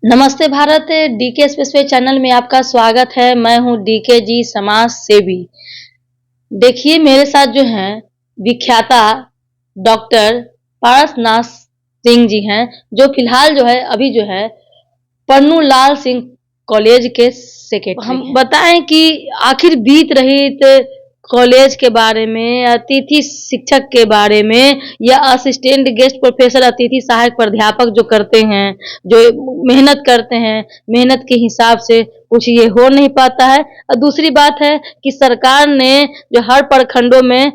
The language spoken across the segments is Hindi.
नमस्ते भारत। डीके स्पेस चैनल में आपका स्वागत है। मैं हूं डीके जी, समाज सेवी। देखिए, मेरे साथ जो हैं विख्याता डॉक्टर पारसनाथ सिंह जी हैं, जो फिलहाल जो है अभी जो है पन्नू लाल सिंह कॉलेज के सेक्रेटरी। हम बताएं कि आखिर बीत रही कॉलेज के बारे में, अतिथि शिक्षक के बारे में, या असिस्टेंट गेस्ट प्रोफेसर, अतिथि सहायक प्राध्यापक जो करते हैं, जो मेहनत करते हैं, मेहनत के हिसाब से कुछ ये हो नहीं पाता है। और दूसरी बात है कि सरकार ने जो हर प्रखंडों में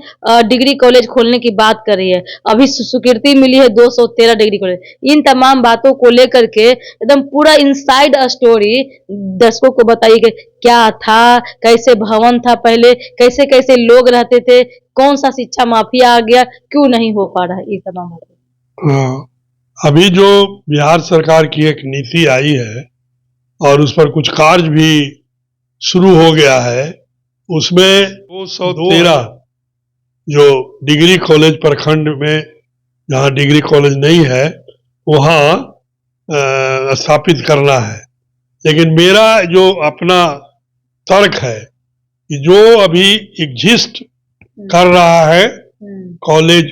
डिग्री कॉलेज खोलने की बात कर रही है। अभी स्वीकृति मिली है 213 डिग्री कॉलेज। इन तमाम बातों को लेकर के एकदम पूरा इनसाइड स्टोरी दर्शकों को बताइए कि क्या था, कैसे भवन था पहले, कैसे कैसे लोग रहते थे, कौन सा शिक्षा माफिया आ गया, क्यों नहीं हो पा रहा है ये तमाम बातें। अभी जो बिहार सरकार की एक नीति आई है और उस पर कुछ कार्य भी शुरू हो गया है, उसमें 213 जो डिग्री कॉलेज प्रखंड में जहाँ डिग्री कॉलेज नहीं है वहाँ स्थापित करना है। लेकिन मेरा जो अपना तर्क है कि जो अभी एग्जिस्ट कर रहा है कॉलेज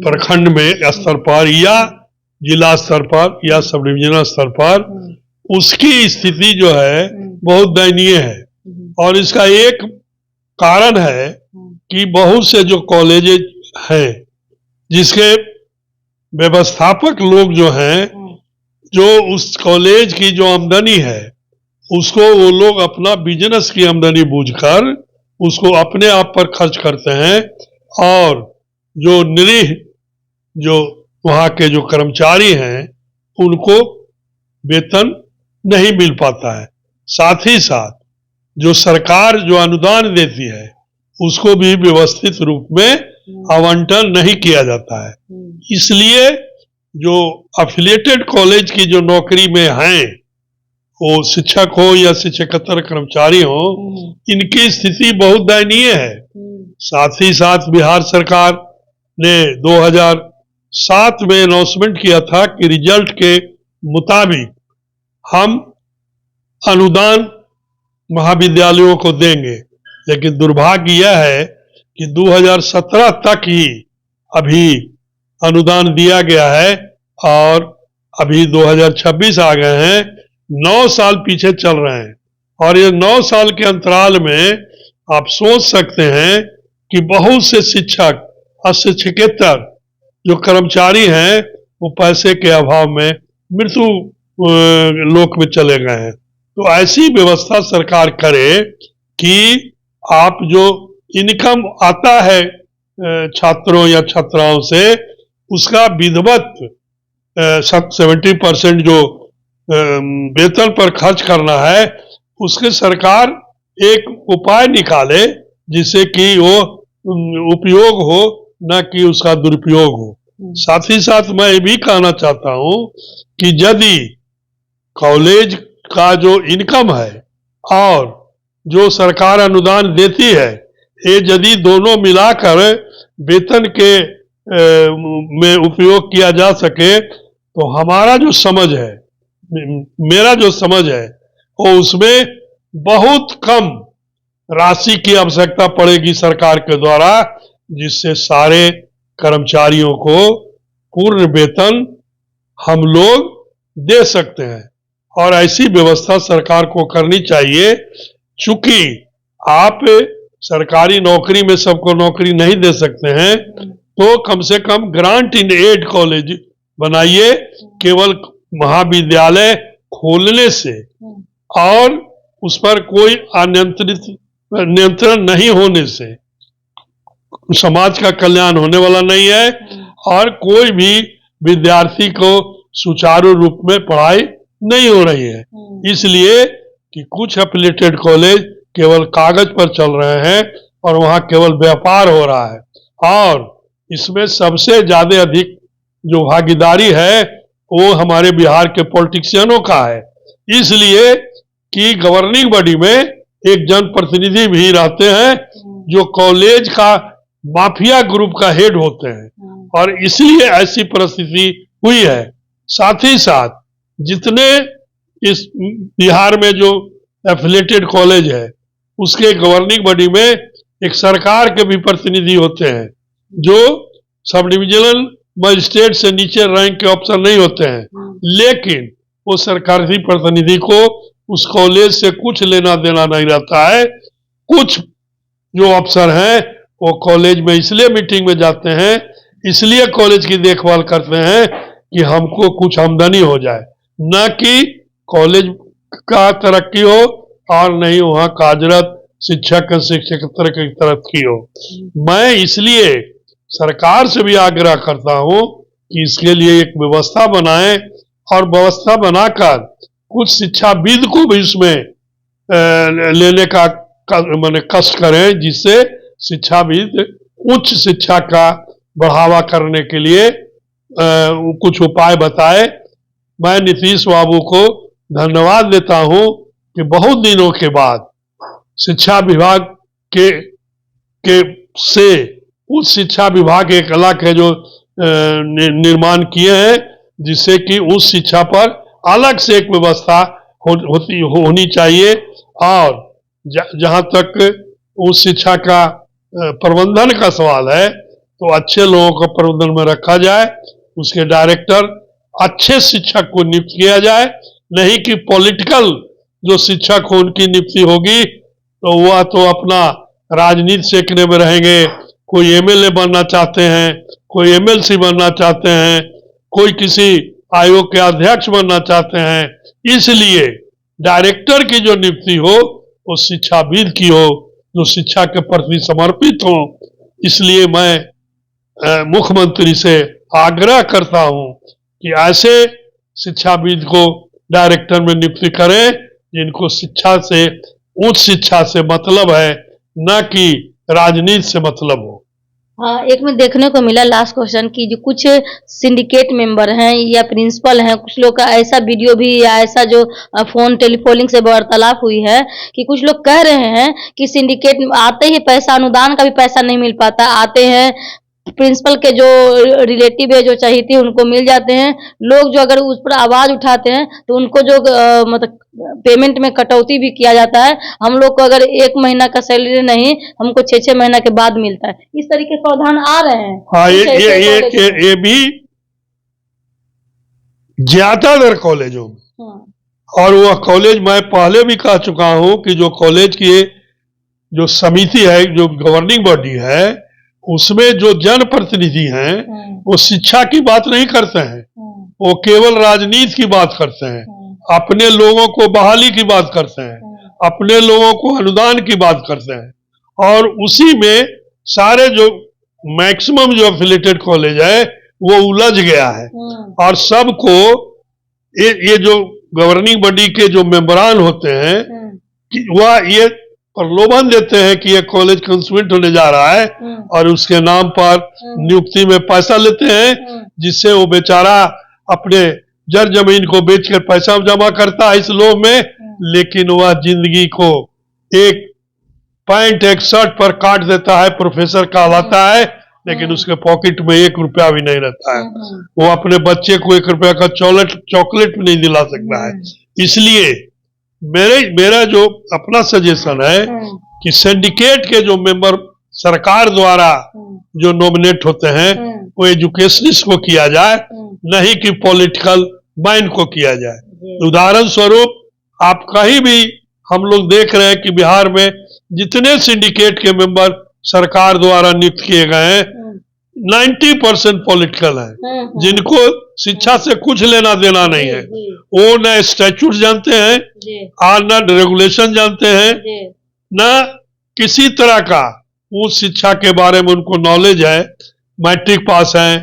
प्रखंड में स्तर पर या जिला स्तर पर या सब डिविजनल स्तर पर, उसकी स्थिति जो है बहुत दयनीय है। और इसका एक कारण है कि बहुत से जो कॉलेजेस हैं जिसके व्यवस्थापक लोग जो हैं, जो उस कॉलेज की जो आमदनी है उसको वो लोग अपना बिजनेस की आमदनी बूझकर उसको अपने आप पर खर्च करते हैं, और जो निरीह जो वहाँ के जो कर्मचारी हैं उनको वेतन नहीं मिल पाता है। साथ ही साथ जो सरकार जो अनुदान देती है उसको भी व्यवस्थित रूप में आवंटन नहीं किया जाता है। इसलिए जो एफिलिएटेड कॉलेज की जो नौकरी में हैं, वो शिक्षक हो या शिक्षकेतर कर्मचारी हो, इनकी स्थिति बहुत दयनीय है। साथ ही साथ बिहार सरकार ने 2007 में अनाउंसमेंट किया था कि रिजल्ट के मुताबिक हम अनुदान महाविद्यालयों को देंगे। लेकिन दुर्भाग्य यह है कि 2017 तक ही अभी अनुदान दिया गया है और अभी 2026 आ गए हैं, 9 साल पीछे चल रहे हैं। और ये 9 साल के अंतराल में आप सोच सकते हैं कि बहुत से शिक्षक और शिक्षकेतर जो कर्मचारी हैं वो पैसे के अभाव में मृत्यु लोक में चले गए हैं। तो ऐसी व्यवस्था सरकार करे कि आप जो इनकम आता है छात्रों या छात्राओं से, उसका विधिवत 70% जो वेतन पर खर्च करना है, उसके सरकार एक उपाय निकाले जिससे कि वो उपयोग हो, न कि उसका दुरुपयोग हो। साथ ही साथ मैं ये भी कहना चाहता हूं कि यदि कॉलेज का जो इनकम है और जो सरकार अनुदान देती है, ये यदि दोनों मिलाकर वेतन के में उपयोग किया जा सके तो हमारा जो समझ है, मेरा जो समझ है, वो उसमें बहुत कम राशि की आवश्यकता पड़ेगी सरकार के द्वारा, जिससे सारे कर्मचारियों को पूर्ण वेतन हम लोग दे सकते हैं। और ऐसी व्यवस्था सरकार को करनी चाहिए। चूंकि आप सरकारी नौकरी में सबको नौकरी नहीं दे सकते हैं, तो कम से कम ग्रांट इन एड कॉलेज बनाइए। केवल महाविद्यालय खोलने से और उस पर कोई नियंत्रण नहीं होने से समाज का कल्याण होने वाला नहीं है, और कोई भी विद्यार्थी को सुचारू रूप में पढ़ाई नहीं हो रही है। इसलिए कि कुछ एफिलिएटेड कॉलेज केवल कागज पर चल रहे हैं और वहां केवल व्यापार हो रहा है, और इसमें सबसे ज्यादा अधिक जो भागीदारी है वो हमारे बिहार के पॉलिटिशियनों का है। इसलिए कि गवर्निंग बॉडी में एक जनप्रतिनिधि भी रहते हैं जो कॉलेज का माफिया ग्रुप का हेड होते हैं, और इसलिए ऐसी परिस्थिति हुई है। साथ ही साथ जितने इस बिहार में जो एफिलेटेड कॉलेज है उसके गवर्निंग बॉडी में एक सरकार के भी प्रतिनिधि होते हैं, जो सब डिविजनल मजिस्ट्रेट से नीचे रैंक के अफसर नहीं होते हैं, लेकिन वो सरकारी प्रतिनिधि को उस कॉलेज से कुछ लेना देना नहीं रहता है। कुछ जो अफसर हैं वो कॉलेज में इसलिए मीटिंग में जाते हैं, इसलिए कॉलेज की देखभाल करते हैं कि हमको कुछ आमदनी हो जाए, न कि कॉलेज का तरक्की हो और नहीं वहाँ कार्यरत शिक्षक शिक्षकेतर की तरक्की हो। मैं इसलिए सरकार से भी आग्रह करता हूँ कि इसके लिए एक व्यवस्था बनाएं और व्यवस्था बनाकर कुछ शिक्षाविद को भी इसमें लेने का माने कष्ट करें, जिससे शिक्षाविद उच्च शिक्षा का बढ़ावा करने के लिए कुछ उपाय बताए। मैं नीतीश बाबू को धन्यवाद देता हूं कि बहुत दिनों के बाद शिक्षा विभाग के से उच्च शिक्षा विभाग एक अलग है जो निर्माण किए हैं, जिससे कि उस शिक्षा पर अलग से एक व्यवस्था होनी चाहिए। और जहां तक उस शिक्षा का प्रबंधन का सवाल है तो अच्छे लोगों को प्रबंधन में रखा जाए, उसके डायरेक्टर अच्छे शिक्षक को नियुक्त किया जाए, नहीं कि पॉलिटिकल जो शिक्षक हो उनकी नियुक्ति होगी तो वह तो अपना राजनीति सेकने में रहेंगे। कोई एमएलए बनना चाहते हैं, कोई एमएलसी बनना चाहते हैं, कोई किसी आयोग के अध्यक्ष बनना चाहते हैं। इसलिए डायरेक्टर की जो नियुक्ति हो वो शिक्षाविद की हो, जो शिक्षा के प्रति समर्पित हो। इसलिए मैं मुख्यमंत्री से आग्रह करता हूं कि ऐसे शिक्षाविद को डायरेक्टर में नियुक्ति करें जिनको शिक्षा से उच्च शिक्षा से मतलब है, न कि राजनीति से मतलब हो। हाँ, एक में देखने को मिला लास्ट क्वेश्चन की जो कुछ सिंडिकेट मेंबर हैं या प्रिंसिपल हैं, कुछ लोग का ऐसा वीडियो भी या ऐसा जो फोन टेलीफोनिंग से वार्तालाप हुई है कि कुछ लोग कह रहे हैं कि सिंडिकेट आते ही पैसा, अनुदान का भी पैसा नहीं मिल पाता, आते हैं प्रिंसिपल के जो रिलेटिव है, जो चाहिए उनको मिल जाते हैं। लोग जो अगर उस पर आवाज उठाते हैं तो उनको जो मतलब पेमेंट में कटौती भी किया जाता है। हम लोग को अगर 1 महीना का सैलरी नहीं, हमको 6-6 महीना के बाद मिलता है। इस तरीके के प्रावधान आ रहे हैं। हाँ, ये भी ज्यादातर कॉलेजों में। हाँ। और वह कॉलेज मैं पहले भी कह चुका हूं कि जो कॉलेज की जो समिति है, जो गवर्निंग बॉडी है, उसमें जो जनप्रतिनिधि हैं वो शिक्षा की बात नहीं करते हैं, वो केवल राजनीति की बात करते हैं, अपने लोगों को बहाली की बात करते हैं, अपने लोगों को अनुदान की बात करते हैं। और उसी में सारे जो मैक्सिमम जो एफिलेटेड कॉलेज है वो उलझ गया है। और सबको ये जो गवर्निंग बॉडी के जो मेंबरान होते हैं कि वह ये प्रलोभन देते हैं कि ये कॉलेज कंस्टिट्यूट होने जा रहा है और उसके नाम पर नियुक्ति में पैसा लेते हैं, जिससे वो बेचारा अपने जर जमीन को बेचकर पैसा जमा करता है इस लोभ में, लेकिन वह जिंदगी को एक पैंट एक शर्ट पर काट देता है, प्रोफेसर कहलाता है, लेकिन उसके पॉकेट में 1 रुपया भी नहीं रहता है। वो अपने बच्चे को 1 रुपया का चॉकलेट भी नहीं दिला सकता है। इसलिए मेरा जो अपना सजेशन है कि सिंडिकेट के जो मेंबर सरकार द्वारा जो नॉमिनेट होते हैं वो एजुकेशनिस्ट को किया जाए, नहीं कि पॉलिटिकल माइंड को किया जाए। उदाहरण स्वरूप आप कहीं भी हम लोग देख रहे हैं कि बिहार में जितने सिंडिकेट के मेंबर सरकार द्वारा नियुक्त किए गए हैं 90% पॉलिटिकल है, जिनको शिक्षा से कुछ लेना देना नहीं है। वो न स्टैट्यूट जानते हैं और न रेगुलेशन जानते हैं, न किसी तरह का उस शिक्षा के बारे में उनको नॉलेज है। मैट्रिक पास हैं,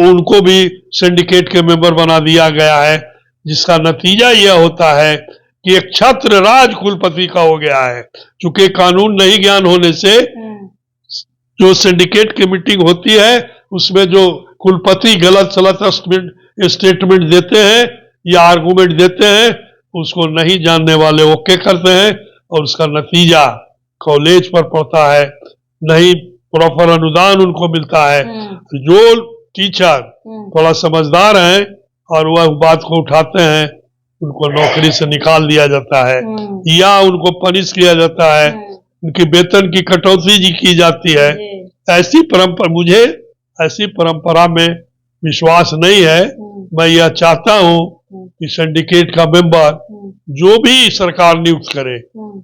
उनको भी सिंडिकेट के मेंबर बना दिया गया है, जिसका नतीजा यह होता है कि एक छत्र राज कुलपति का हो गया है। चूंकि कानून नहीं ज्ञान होने से जो सिंडिकेट की मीटिंग होती है उसमें जो कुलपति गलत सलत स्टेटमेंट देते हैं या आर्गुमेंट देते हैं, उसको नहीं जानने वाले ओके करते हैं और उसका नतीजा कॉलेज पर पड़ता है, नहीं प्रॉपर अनुदान उनको मिलता है। जो टीचर थोड़ा समझदार हैं और वह बात को उठाते हैं, उनको नौकरी से निकाल दिया जाता है या उनको पनिश किया जाता है, उनकी वेतन की कटौती जी की जाती है। ऐसी परंपरा, मुझे ऐसी परंपरा में विश्वास नहीं है। मैं यह चाहता हूं कि सिंडिकेट का मेंबर जो भी सरकार नियुक्त करे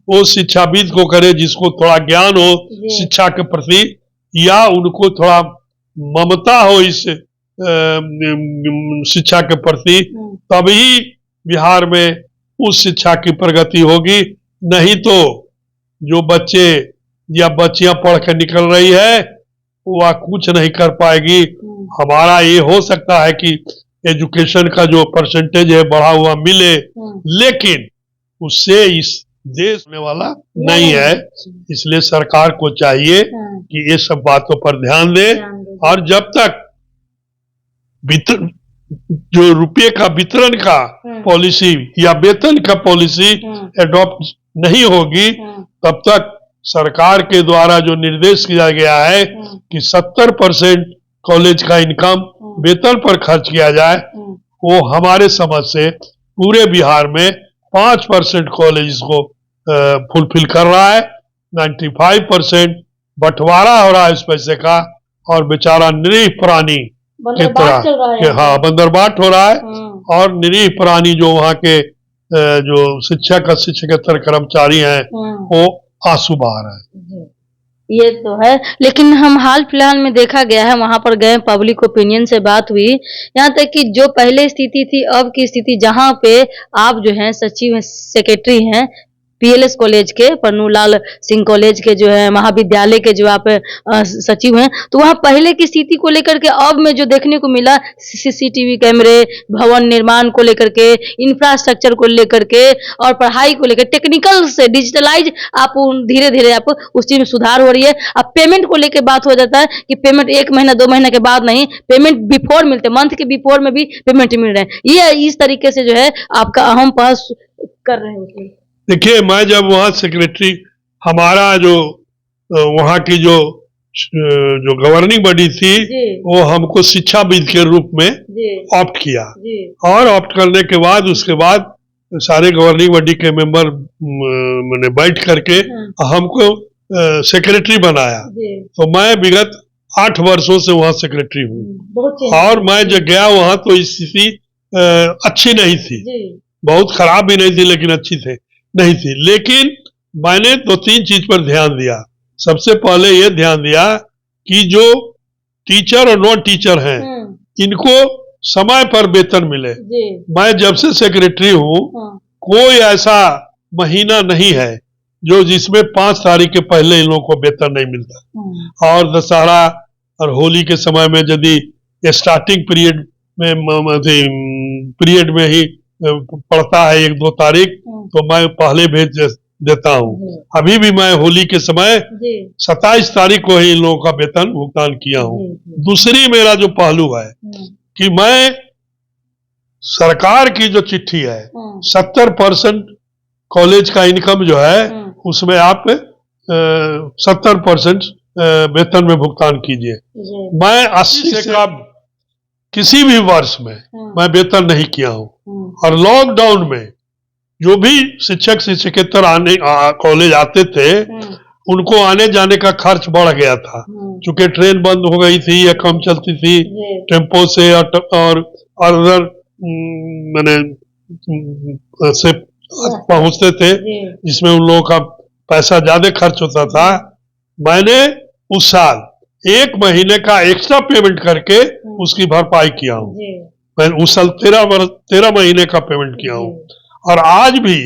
वो शिक्षाविद को करे, जिसको थोड़ा ज्ञान हो शिक्षा के प्रति, या उनको थोड़ा ममता हो इस शिक्षा के प्रति, तभी बिहार में उस शिक्षा की प्रगति होगी। नहीं तो जो बच्चे या बच्चियां पढ़ कर निकल रही है वह कुछ नहीं कर पाएगी। हमारा ये हो सकता है कि एजुकेशन का जो परसेंटेज है बढ़ा हुआ मिले, लेकिन उससे इस देश होने वाला नहीं है। इसलिए सरकार को चाहिए कि ये सब बातों पर ध्यान दे, और जब तक जो रुपये का वितरण का पॉलिसी या वेतन का पॉलिसी एडॉप्ट नहीं होगी, तब तक सरकार के द्वारा जो निर्देश किया गया है कि 70% कॉलेज का इनकम वेतन पर खर्च किया जाए, वो हमारे समझ से पूरे बिहार में 5% कॉलेज को फुलफिल कर रहा है। 95% बंटवारा हो रहा है इस पैसे का, और बेचारा निरीह प्राणी की तरह, हाँ, बंदरबाट हो रहा है, और निरीह प्राणी जो वहाँ के जो शिक्षक और शिक्षकेतर कर्मचारी हैं वो आंसू बहा रहे हैं। ये तो है, लेकिन हम हाल फिलहाल में देखा गया है, वहां पर गए, पब्लिक ओपिनियन से बात हुई, यहाँ तक कि जो पहले स्थिति थी अब की स्थिति, जहां पे आप जो हैं सचिव सेक्रेटरी हैं पीएलएस कॉलेज के, पन्नूलाल सिंह कॉलेज के जो है महाविद्यालय के जो आप सचिव हैं, तो वहाँ पहले की स्थिति को लेकर के अब में जो देखने को मिला, सीसीटीवी कैमरे, भवन निर्माण को लेकर के, इंफ्रास्ट्रक्चर को लेकर के, और पढ़ाई को लेकर, टेक्निकल से डिजिटलाइज आप धीरे धीरे आप उस चीज में सुधार हो रही है। अब पेमेंट को लेकर बात हो जाता है कि पेमेंट 1 महीना 2 महीने के बाद नहीं, पेमेंट बिफोर मिलते, मंथ के बिफोर में भी पेमेंट मिल रहे हैं। ये इस तरीके से जो है आपका अहम पहल कर रहे हैं। देखिए, मैं जब वहाँ सेक्रेटरी, हमारा जो वहाँ की जो गवर्निंग बॉडी थी वो हमको शिक्षाविद के रूप में ऑप्ट किया, और ऑप्ट करने के बाद उसके बाद सारे गवर्निंग बॉडी के मेंबर मैंने बैठ करके हमको सेक्रेटरी बनाया। तो मैं विगत 8 वर्षों से वहाँ सेक्रेटरी हूँ, और मैं जब गया वहाँ तो स्थिति अच्छी नहीं थी, बहुत खराब भी नहीं थी लेकिन अच्छी नहीं थी। लेकिन मैंने 2-3 चीज पर ध्यान दिया। सबसे पहले ये ध्यान दिया कि जो टीचर और नॉन टीचर हैं इनको समय पर वेतन मिले। मैं जब से सेक्रेटरी हूँ कोई ऐसा महीना नहीं है जो जिसमें 5 तारीख के पहले इन लोगों को वेतन नहीं मिलता। और दशहरा और होली के समय में यदि स्टार्टिंग पीरियड में ही पड़ता है 1-2 तारीख, तो मैं पहले भेज देता हूँ। अभी भी मैं होली के समय 27 तारीख को ही इन लोगों का वेतन भुगतान किया हूँ। दूसरी मेरा जो पहलू है कि मैं सरकार की जो चिट्ठी है 70% कॉलेज का इनकम जो है उसमें आप 70% वेतन में भुगतान कीजिए। मैं 80 से कम किसी भी वर्ष में मैं वेतन नहीं किया हूँ। और लॉकडाउन में जो भी शिक्षक शिक्षकेतर कॉलेज आते थे उनको आने जाने का खर्च बढ़ गया था, चूंकि ट्रेन बंद हो गई थी या कम चलती थी, टेम्पो से और अदर मैंने से पहुंचते थे, जिसमें उन लोगों का पैसा ज्यादा खर्च होता था। मैंने उस साल 1 महीने का एक्स्ट्रा पेमेंट करके उसकी भरपाई किया हूँ। मैं उस साल 13 महीने का पेमेंट किया हूँ। और आज भी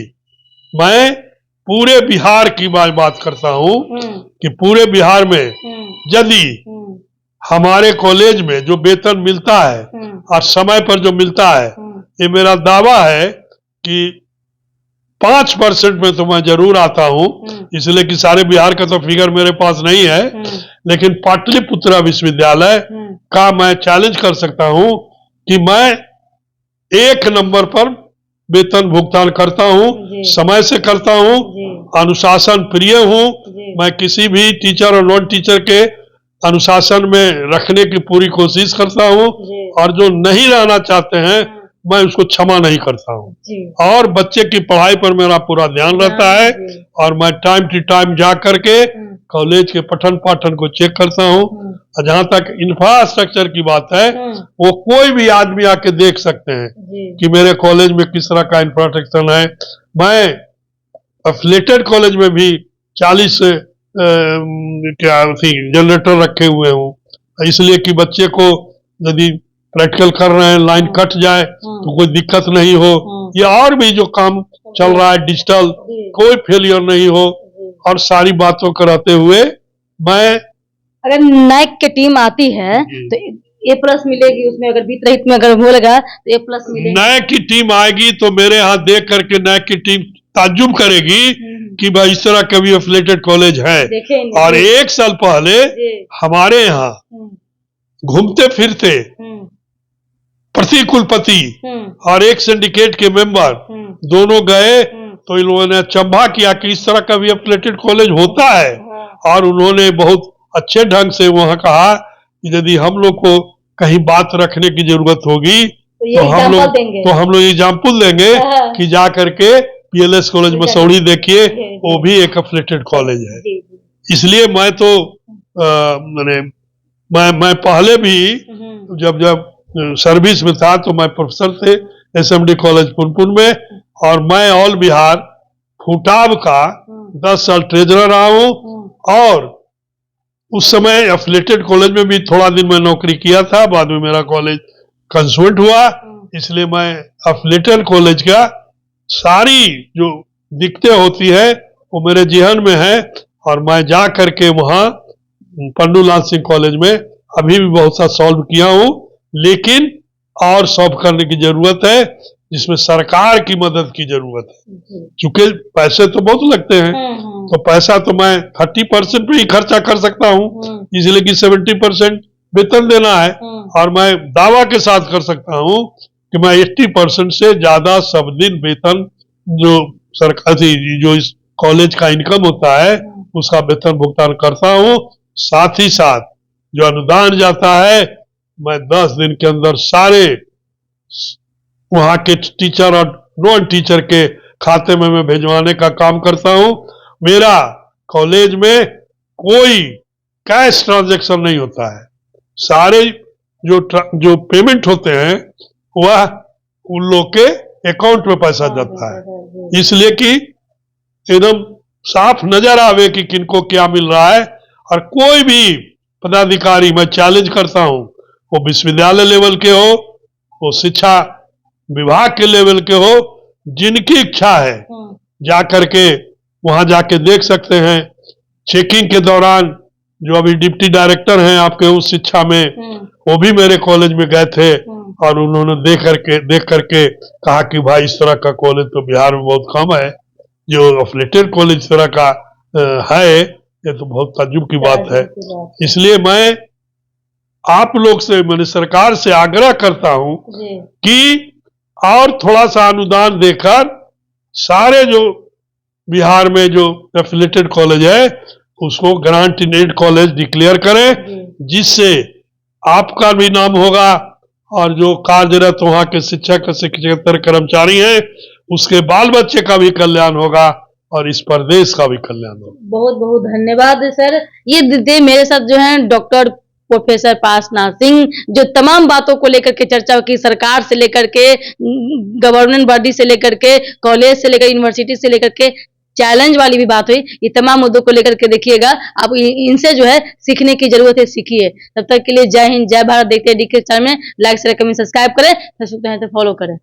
मैं पूरे बिहार की बात करता हूँ कि पूरे बिहार में यदि हमारे कॉलेज में जो वेतन मिलता है और समय पर जो मिलता है, ये मेरा दावा है कि 5% में तो मैं जरूर आता हूँ। इसलिए कि सारे बिहार का तो फिगर मेरे पास नहीं है, लेकिन पाटलिपुत्रा विश्वविद्यालय का मैं चैलेंज कर सकता हूँ कि मैं 1 नंबर पर वेतन भुगतान करता हूँ, समय से करता हूँ, अनुशासन प्रिय हूँ। मैं किसी भी टीचर और नॉन टीचर के अनुशासन में रखने की पूरी कोशिश करता हूँ, और जो नहीं रहना चाहते हैं मैं उसको क्षमा नहीं करता हूँ। जी। और बच्चे की पढ़ाई पर मेरा पूरा ध्यान रहता है और मैं टाइम टू टाइम जा करके कॉलेज के पठन पाठन को चेक करता हूँ। और जहाँ तक इंफ्रास्ट्रक्चर की बात है, वो कोई भी आदमी आके देख सकते हैं कि मेरे कॉलेज में किस तरह का इंफ्रास्ट्रक्चर है। मैं एफिलिएटेड कॉलेज में भी 40 जनरेटर रखे हुए हूँ, इसलिए कि बच्चे को यदि प्रैक्टिकल कर रहे हैं, लाइन कट जाए तो कोई दिक्कत नहीं हो, या और भी जो काम चल रहा है डिजिटल, कोई फेलियर नहीं हो। और सारी बातों को रहते हुए मैं, अगर नाइक की टीम आती है तो A+ मिलेगी उसमें, अगर बीत रहित में अगर बोलेगा तो A+ मिलेगी। नाइक की टीम आएगी तो मेरे यहाँ देख करके नाइक की टीम ताज्जुब करेगी कि भाई इस तरह का भी एफिलिएटेड कॉलेज है। और 1 साल पहले हमारे यहाँ घूमते फिरते प्रति कुलपति और एक सिंडिकेट के मेंबर दोनों गए तो इन लोगों ने चंबा किया कि इस तरह का भी एफिलिएटेड कॉलेज होता है। और उन्होंने बहुत अच्छे ढंग से वहां कहा कि यदि हम लोग को कहीं बात रखने की जरूरत होगी तो हम लोग एग्जाम्पल देंगे कि जा करके PLS कॉलेज मसौड़ी देखिए, वो भी एक एफिलिएटेड कॉलेज है। इसलिए मैं तो मैं पहले भी जब सर्विस में था तो मैं प्रोफेसर थे SMD कॉलेज पुनपुन में, और मैं ऑल बिहार फुटाब का 10 साल ट्रेजरर रहा हूँ। और उस समय एफिलिएटेड कॉलेज में भी थोड़ा दिन मैं नौकरी किया था, बाद में मेरा कॉलेज कंसुएंट हुआ, इसलिए मैं एफिलिएटेड कॉलेज का सारी जो दिक्कतें होती है वो मेरे जहन में है। और मैं जा करके वहाँ पंडू लाल सिंह कॉलेज में अभी भी बहुत सा सॉल्व किया हूँ, लेकिन और सॉल्व करने की जरूरत है, जिसमें सरकार की मदद की जरूरत है। क्योंकि पैसे तो बहुत लगते हैं, तो पैसा तो मैं 30% पे ही खर्चा कर सकता हूँ, इसलिए कि 70% वेतन देना है। और मैं दावा के साथ कर सकता हूँ कि मैं 80% से ज्यादा सब दिन वेतन जो सरकारी जो इस कॉलेज का इनकम होता है उसका वेतन भुगतान करता हूँ। साथ ही साथ जो अनुदान जाता है मैं 10 दिन के अंदर सारे वहाँ के टीचर और नॉन टीचर के खाते में मैं भिजवाने का काम करता हूँ। मेरा कॉलेज में कोई कैश ट्रांजैक्शन नहीं होता है, सारे जो पेमेंट होते हैं वह उन लोग के अकाउंट में पैसा जाता है, इसलिए कि एकदम साफ नजर आवे कि किनको क्या मिल रहा है। और कोई भी पदाधिकारी मैं चैलेंज करता हूं, वो विश्वविद्यालय लेवल के हो, वो शिक्षा विभाग के लेवल के हो, जिनकी इच्छा है जा करके वहां जाके देख सकते हैं। चेकिंग के दौरान जो अभी डिप्टी डायरेक्टर हैं आपके उस शिक्षा में, वो भी मेरे कॉलेज में गए थे और उन्होंने देख करके कहा कि भाई इस तरह का कॉलेज तो बिहार में बहुत कम है, जो एफिलिएटेड कॉलेज इस तरह का है, ये तो बहुत ताज्जुब की बात है। इसलिए मैं आप लोग से, मैंने सरकार से आग्रह करता हूं कि और थोड़ा सा अनुदान देकर सारे जो बिहार में जो एफिलिएटेड कॉलेज है उसको grant in Ed college declare करें, जिससे आपका भी नाम होगा और जो कार्यरत वहां के शिक्षक शिक्षकेतर कर्मचारी हैं उसके बाल बच्चे का भी कल्याण होगा और इस प्रदेश का भी कल्याण होगा। बहुत बहुत धन्यवाद सर। ये मेरे साथ जो है डॉक्टर प्रोफेसर पार्शनाथ सिंह, जो तमाम बातों को लेकर के चर्चा की, सरकार से लेकर के गवर्निंग बॉडी से लेकर के कॉलेज से लेकर यूनिवर्सिटी से लेकर के चैलेंज वाली भी बात हुई, ये तमाम मुद्दों को लेकर के देखिएगा। आप इनसे जो है सीखने की जरूरत है, सीखिए। तब तक के लिए जय हिंद, जय भारत। देखते हैं DK चैनल में, लाइक शेयर कमेंट सब्सक्राइब करें, फेसबुक पे है तो फॉलो करें।